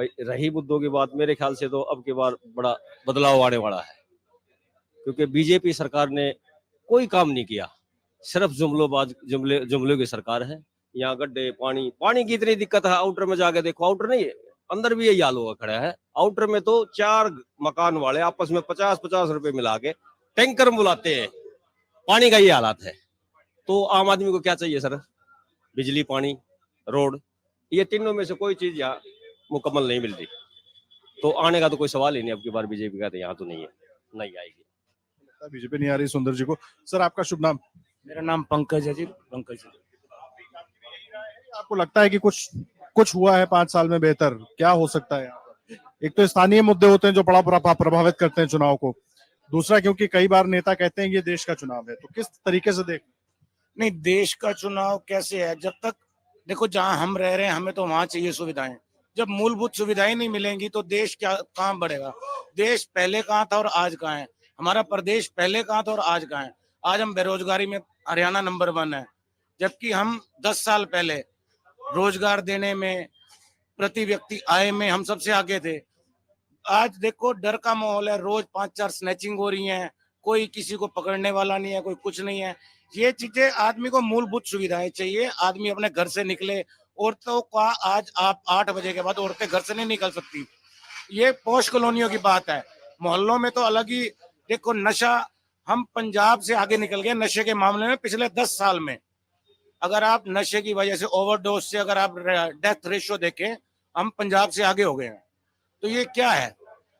भाई रही मुद्दों की बात, मेरे ख्याल से तो अब की बार बड़ा बदलाव आने वाला है, क्योंकि बीजेपी सरकार ने कोई काम नहीं किया, सिर्फ जुमलों की सरकार है। यहाँ गड्ढे, पानी की इतनी दिक्कत है, आउटर में जाके देखो, आउटर नहीं अंदर भी यही हाल हुआ खड़ा है। आउटर में तो 4 मकान वाले आपस में 50-50 रुपए मिला के टैंकर बुलाते हैं, पानी का ये हालात है। तो आम आदमी को क्या चाहिए सर? बिजली, पानी, रोड, ये तीनों में से कोई चीज यहाँ मुकम्मल नहीं मिल रही। तो आने का तो कोई सवाल ही नहीं, अब की बार बीजेपी का तो यहाँ तो नहीं है, नहीं आएगी। बीजेपी नहीं आ रही सुंदर जी को। सर आपका शुभ नाम? मेरा नाम पंकज है जी, पंकज जी। आपको लगता है कि कुछ हुआ है 5 साल में बेहतर? क्या हो सकता है यहाँ पर? एक तो स्थानीय मुद्दे होते हैं जो बड़ा प्रभावित करते हैं चुनाव को, दूसरा क्योंकि कई बार नेता कहते हैं ये देश का चुनाव है, तो किस तरीके से देख? नहीं, देश का चुनाव कैसे है? जब तक देखो जहां हम रह रहे हैं हमें तो वहां चाहिए सुविधाएं। जब मूलभूत सुविधाएं नहीं मिलेंगी तो देश क्या कहाँ बढ़ेगा? देश पहले कहाँ था और आज कहाँ है? हमारा प्रदेश पहले कहाँ था और आज कहाँ है? आज हम बेरोजगारी में हरियाणा नंबर 1 है, जबकि हम 10 साल पहले रोजगार देने में, प्रति व्यक्ति आय में हम सबसे आगे थे। आज देखो डर का माहौल है, रोज 5-4 स्नैचिंग हो रही हैं, कोई किसी को पकड़ने वाला नहीं है, कोई कुछ नहीं है। ये चीजें, आदमी को मूलभूत सुविधाएं चाहिए, आदमी अपने घर से निकले। औरतों का आज आप 8 बजे के बाद औरतें घर से नहीं निकल सकती, ये पॉश कॉलोनियों की बात है। मोहल्लों में तो अलग ही। देखो नशा, हम पंजाब से आगे निकल गए नशे के मामले में पिछले 10 साल में। अगर आप नशे की वजह से, ओवरडोज से अगर आप डेथ रेशियो देखें, हम पंजाब से आगे हो गए हैं। तो ये क्या है?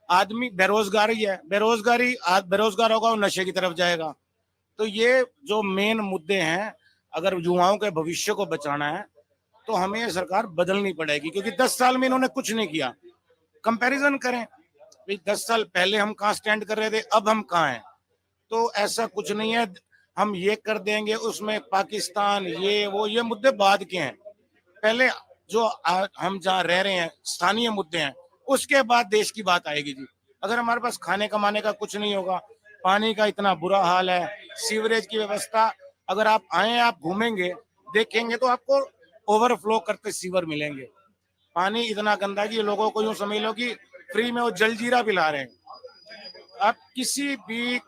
आदमी बेरोजगारी है, बेरोजगार होगा वो नशे की तरफ जाएगा। तो ये जो मेन मुद्दे हैं, अगर युवाओं के भविष्य को बचाना है तो हमें ये सरकार बदलनी पड़ेगी, क्योंकि 10 साल में इन्होंने कुछ नहीं किया। कंपैरिजन करें, 10 साल पहले हम कहाँ स्टैंड कर रहे थे, अब हम कहाँ हैं? तो ऐसा कुछ नहीं है हम ये कर देंगे, उसमें पाकिस्तान, ये वो, ये मुद्दे बाद के हैं। पहले जो हम जहाँ रह रहे हैं, स्थानीय मुद्दे हैं, उसके बाद देश की बात आएगी जी। अगर हमारे पास खाने कमाने का कुछ नहीं होगा, पानी का इतना बुरा हाल है, सीवरेज की व्यवस्था, अगर आप आए, आप घूमेंगे, देखेंगे तो आपको ओवरफ्लो करते सीवर मिलेंगे। पानी इतना गंदा कि लोगों को यूं समझ लो कि फ्री में वो जलजीरा पिला रहे हैं। आप किसी भी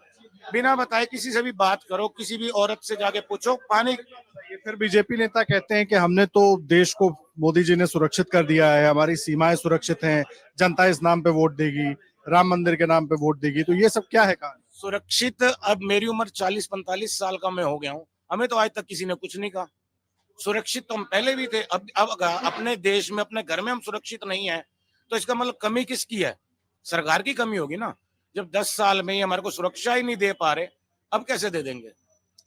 बिना बताए किसी से भी बात करो, किसी भी औरत से जाके पूछो, पानी। फिर बीजेपी नेता कहते हैं कि हमने तो देश को, मोदी जी ने सुरक्षित कर दिया है, हमारी सीमाएं सुरक्षित हैं, जनता इस नाम पे वोट देगी, राम मंदिर के नाम पे वोट देगी, तो ये सब क्या है कहानी? सुरक्षित, अब मेरी उम्र 40-45 साल का मैं हो गया हूँ, हमें तो आज तक किसी ने कुछ नहीं कहा। सुरक्षित तो हम पहले भी थे। अब अपने देश में, अपने घर में हम सुरक्षित नहीं है, तो इसका मतलब कमी किसकी है? सरकार की कमी होगी ना। जब 10 साल में ही हमारे को सुरक्षा ही नहीं दे पा रहे, अब कैसे दे देंगे?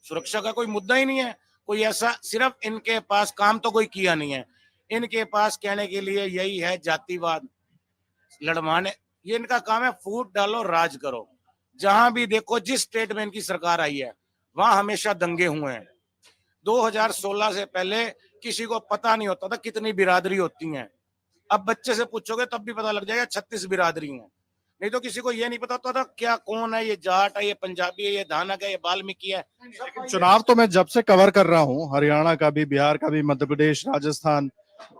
सुरक्षा का कोई मुद्दा ही नहीं है। कोई ऐसा, सिर्फ इनके पास काम तो कोई किया नहीं है। इनके पास कहने के लिए यही है, जातिवाद लड़वाने, ये इनका काम है। फूट डालो, राज करो। जहां भी देखो, जिस स्टेट में इनकी सरकार आई है वहां हमेशा दंगे हुए हैं। 2016 से पहले किसी को पता नहीं होता था कितनी बिरादरी होती हैं। अब बच्चे से पूछोगे तब भी पता लग जाएगा 36 बिरादरी हैं। नहीं तो किसी को ये नहीं पता होता था क्या, कौन है, ये जाट है, ये पंजाबी है, ये धानक है, ये वाल्मीकि है। चुनाव तो मैं जब से कवर कर रहा हूँ, हरियाणा का भी, बिहार का भी, मध्य प्रदेश, राजस्थान,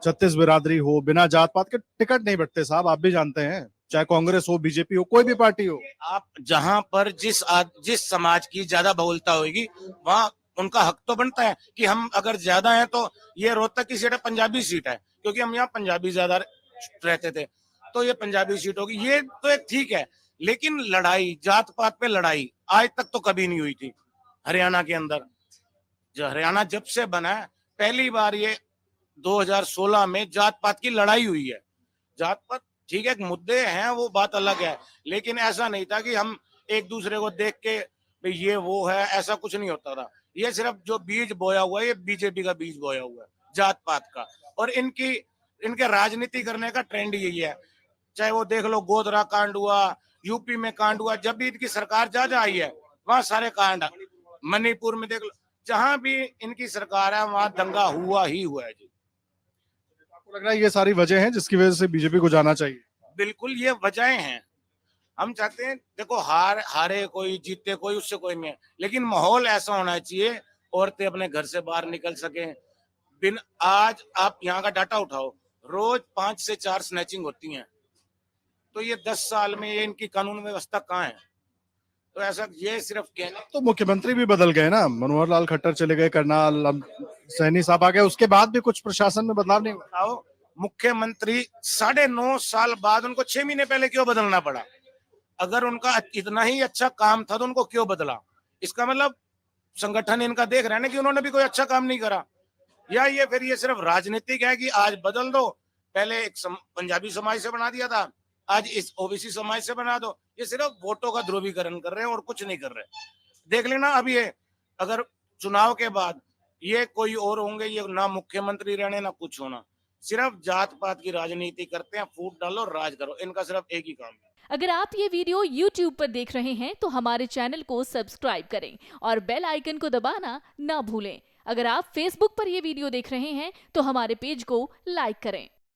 36 बिरादरी हो, बिना जात पात के टिकट नहीं बटते साहब, आप भी जानते हैं, चाहे कांग्रेस हो, बीजेपी हो, कोई भी पार्टी हो। आप जहां पर जिस समाज की ज्यादा बहुलता होगी वहां उनका हक तो बनता है कि हम अगर ज्यादा हैं तो ये रोहतक की सीट है, पंजाबी सीट है, क्योंकि हम यहाँ पंजाबी ज्यादा रहते थे, तो ये पंजाबी सीट होगी। ये तो एक ठीक है, लेकिन लड़ाई, जात पात पे लड़ाई आज तक तो कभी नहीं हुई थी हरियाणा के अंदर। जो हरियाणा जब से बना है, पहली बार ये 2016 में जात पात की लड़ाई हुई है। जात पात ठीक है, मुद्दे हैं, वो बात अलग है, लेकिन ऐसा नहीं था कि हम एक दूसरे को देख के भाई ये वो है, ऐसा कुछ नहीं होता था। ये सिर्फ जो बीज बोया हुआ है, ये बीजेपी का बीज बोया हुआ है, जात पात का। और इनके राजनीति करने का ट्रेंड यही है। चाहे वो देख लो, गोधरा कांड हुआ, यूपी में कांड हुआ, जब भी इनकी सरकार जा आई है वहां सारे कांड। मणिपुर में देख लो, जहां भी इनकी सरकार है वहां दंगा हुआ ही हुआ है जी। आपको लग रहा है ये सारी वजह है जिसकी वजह से बीजेपी को जाना चाहिए? बिल्कुल, ये वजहें हैं। हम चाहते हैं, देखो हारे कोई, जीते कोई, उससे कोई नहीं है, लेकिन माहौल ऐसा होना चाहिए औरतें अपने घर से बाहर निकल सके। आज आप यहाँ का डाटा उठाओ, रोज 5 से 4 स्नैचिंग होती हैं। तो ये 10 साल में ये इनकी कानून व्यवस्था कहाँ है? तो ऐसा ये सिर्फ कहने तो मुख्यमंत्री भी बदल गए ना, मनोहर लाल खट्टर चले गए, करनाल, अब सैनी साहब आ गए, उसके बाद भी कुछ प्रशासन में बदलाव नहीं हुआ। बताओ, मुख्यमंत्री 9.5 साल बाद उनको 6 महीने पहले क्यों बदलना पड़ा? अगर उनका इतना ही अच्छा काम था तो उनको क्यों बदला? इसका मतलब संगठन इनका देख रहे हैं ना कि उन्होंने भी कोई अच्छा काम नहीं करा, या ये फिर ये सिर्फ राजनीतिक है कि आज बदल दो, पहले एक पंजाबी समाज से बना दिया था, आज इस ओबीसी समाज से बना दो। ये सिर्फ वोटों का ध्रुवीकरण कर रहे हैं और कुछ नहीं कर रहे। देख लेना अब ये अगर चुनाव के बाद ये कोई और होंगे, ये ना मुख्यमंत्री रहने ना कुछ होना, सिर्फ जात पात की राजनीति करते हैं, फूट डालो राज करो, इनका सिर्फ एक ही काम है। अगर आप ये वीडियो YouTube पर देख रहे हैं तो हमारे चैनल को सब्सक्राइब करें और बेल आइकन को दबाना ना भूलें। अगर आप Facebook पर ये वीडियो देख रहे हैं तो हमारे पेज को लाइक करें।